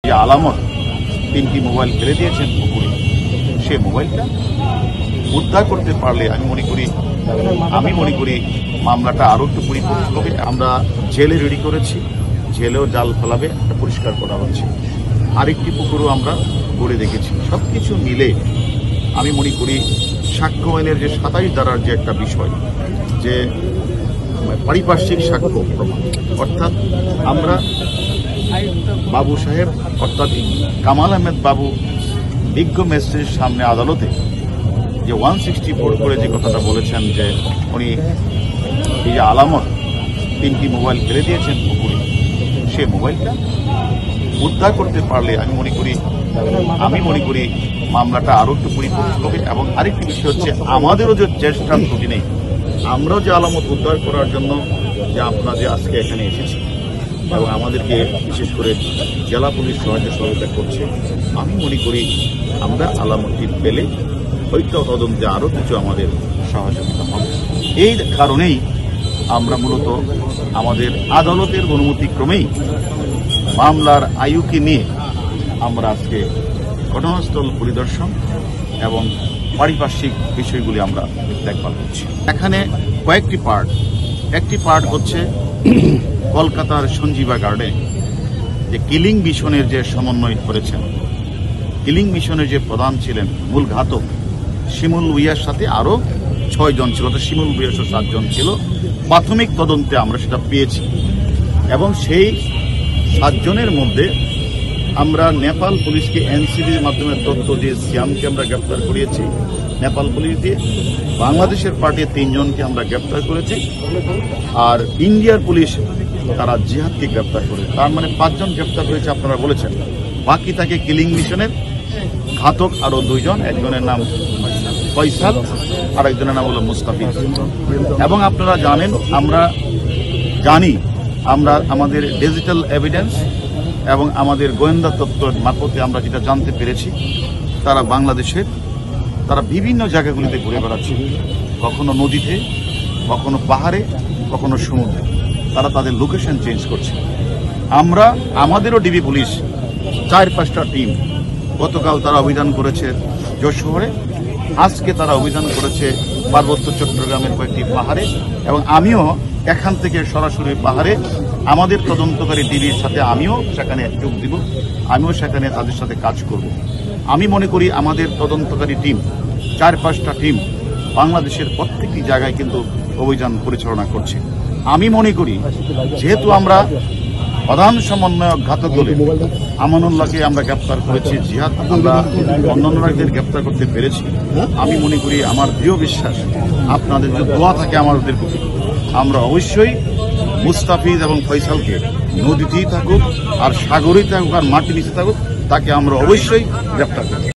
যে আলামত 3টি মোবাইল ফেলে দিয়েছেন পুকুরে, সে মোবাইলটা উদ্ধার করতে পারলে আমি মনে করি মামলাটা আরো একটু পরিপূর্ণ হবে। আমরা জেলে রেডি করেছি, জেলেও জাল ফেলাবে, পরিষ্কার করা হচ্ছে। আরেকটি পুকুরও আমরা গড়ে দেখেছি। সবকিছু মিলে আমি মনে করি সাক্ষ্য আইনের যে 27 ধারার যে একটা বিষয়, যে পারিপার্শ্বিক সাক্ষ্য প্রমাণ, অর্থাৎ আমরা বাবু সাহেব অর্থাৎ কামাল আহমেদ বাবু বিজ্ঞ ম্যাজিস্ট্রেটের সামনে আদালতে যে 164 করে যে কথাটা বলেছেন, যে উনি এই যে আলামত 3টি মোবাইল ফেলে দিয়েছেন পুকুরে, সে মোবাইলটা উদ্ধার করতে পারলে আমি মনে করি মামলাটা আরো একটু পরিপূর্ণ হবে। এবং আরেকটি বিষয় হচ্ছে, আমাদেরও যে চেষ্টার ত্রুটি নেই, আমরাও যে আলামত উদ্ধার করার জন্য যে আপনারা যে আজকে এখানে এসেছি এবং আমাদেরকে বিশেষ করে জেলা পুলিশ সহযোগিতা করছে, আমি মনে করি আমরা আলামতটি পেলে হয়তো তদন্তে আরো কিছু আমাদের সহযোগিতা হবে। এই কারণেই আমরা মূলত আমাদের আদালতের অনুমতিক্রমেই মামলার আয়ুকে নিয়ে আমরা আজকে ঘটনাস্থল পরিদর্শন এবং পারিপার্শ্বিক বিষয়গুলি আমরা দেখভাল করছি। এখানে একটি পার্ট হচ্ছে কলকাতার সঞ্জীবা গার্ডে যে কিলিং মিশনের যে সমন্বয় করেছেন, কিলিং মিশনের যে প্রধান ছিলেন মূল ঘাতক শিমুল ভুইয়ার সাথে আরো 6 জন ছিল, তো শিমুল ভুইয়া 7 জন ছিল। প্রাথমিক তদন্তে আমরা সেটা পেয়েছি এবং সেই 7 জনের মধ্যে আমরা নেপাল পুলিশকে এনসিবির মাধ্যমে তথ্য দিয়ে সিয়ামকে আমরা গ্রেপ্তার করিয়েছি, নেপাল পুলিশ দিয়ে বাংলাদেশের পার্টি 3 জনকে আমরা গ্রেপ্তার করেছি, আর ইন্ডিয়ার পুলিশ তারা জিহাদকে গ্রেপ্তার করে, তার মানে 5 জন গ্রেপ্তার হয়েছে আপনারা বলেছেন। বাকি থাকে কিলিং মিশনের ঘাতক আরো 2 জন, একজনের নাম ফয়সাল আর একজনের নাম হলো মুস্তাফিজ। এবং আপনারা জানেন, আমরা আমাদের ডিজিটাল এভিডেন্স এবং আমাদের গোয়েন্দা তথ্যের মারফতে আমরা যেটা জানতে পেরেছি, তারা বাংলাদেশের বিভিন্ন জায়গাগুলিতে ঘুরে বেড়াচ্ছে, কখনো নদীতে, কখনো পাহাড়ে, কখনো সমুদ্রে। তারা তাদের লোকেশন চেঞ্জ করছে। আমাদেরও ডিবি পুলিশ 4-5টা টিম গতকাল তারা অভিযান করেছে যশোরে, আজকে তারা অভিযান করেছে পার্বত্য চট্টগ্রামের কয়েকটি পাহাড়ে, এবং আমিও এখান থেকে সরাসরি পাহাড়ে আমাদের তদন্তকারী ডিবির সাথে আমিও সেখানে যোগ দিব, আমিও সেখানে তাদের সাথে কাজ করব। আমি মনে করি আমাদের তদন্তকারী টিম 4-5টা টিম বাংলাদেশের প্রত্যেকটি জায়গায় কিন্তু অভিযান পরিচালনা করছে। আমি মনে করি যেহেতু আমরা প্রধান সমন্বয়ক ঘাতক দলে আমানুল্লাহকে আমরা গ্রেপ্তার করেছি, জিহাদ আমরা অন্যান্যদের গ্রেপ্তার করতে পেরেছি, আমি মনে করি আমার দৃঢ় বিশ্বাস আপনাদের যে দোয়া থাকে আমাদের প্রতি, আমরা অবশ্যই মুস্তাফিজ এবং ফয়সালকে নদীতেই থাকুক আর সাগরেই থাকুক আর মাটি নিচে থাকুক, তাকে আমরা অবশ্যই গ্রেপ্তার করব।